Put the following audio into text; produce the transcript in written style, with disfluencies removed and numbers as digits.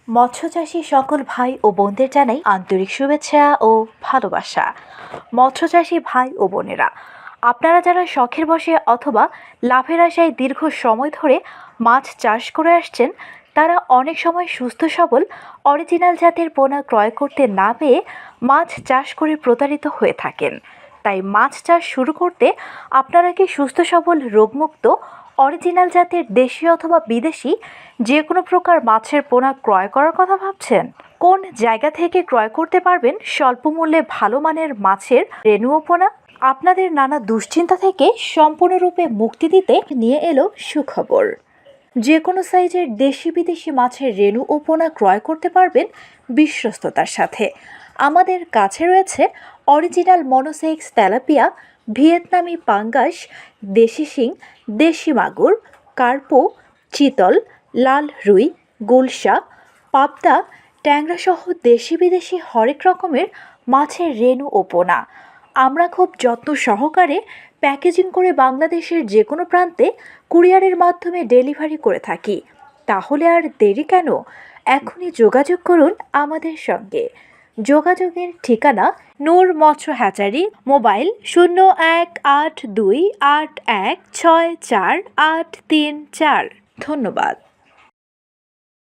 মৎস্যচাষী সকল ভাই ও বোনদের জানাই আন্তরিক শুভেচ্ছা ও ভালোবাসা। মৎস্যচাষী ভাই ও বোনেরা, আপনারা যারা শখের বশে অথবা লাভের আশায় দীর্ঘ সময় ধরে মাছ চাষ করে আসছেন, তারা অনেক সময় সুস্থ সবল অরিজিনাল জাতের পোনা ক্রয় করতে না পেয়ে মাছ চাষ করে প্রতারিত হয়ে থাকেন। তাই মাছ চাষ শুরু করতে আপনারা কি সুস্থ সবল রোগমুক্ত অরিজিনাল জাতের দেশি অথবা বিদেশি যে কোনো প্রকার মাছের পোনা ক্রয় করার কথা ভাবছেন? কোন জায়গা থেকে ক্রয় করতে পারবেন স্বল্প মূল্যে ভালো মানের মাছের রেণু ও পোনা? আপনাদের নানা দুশ্চিন্তা থেকে সম্পূর্ণরূপে মুক্তি দিতে নিয়ে এলো সুখবর। যে কোনো সাইজের দেশি বিদেশি মাছের রেণু ও পোনা ক্রয় করতে পারবেন বিশ্বস্ততার সাথে। আমাদের কাছে রয়েছে অরিজিনাল মনোসেক্স তেলাপিয়া, ভিয়েতনামি পাঙ্গাস, দেশি শিং, দেশি মাগুর, কার্পো, চিতল, লাল রুই, গুলশা, পাবদা, ট্যাংরা সহ দেশি বিদেশি হরেক রকমের মাছের রেণু ও পোনা আমরা খুব যত্ন সহকারে প্যাকেজিং করে বাংলাদেশের যে কোনো প্রান্তে কুরিয়ারের মাধ্যমে ডেলিভারি করে থাকি। তাহলে আর দেরি কেন? এখনই যোগাযোগ করুন আমাদের সঙ্গে। যোগাযোগের ঠিকানা নূর মৎস্য হ্যাচারি, মোবাইল 0182816483। ধন্যবাদ।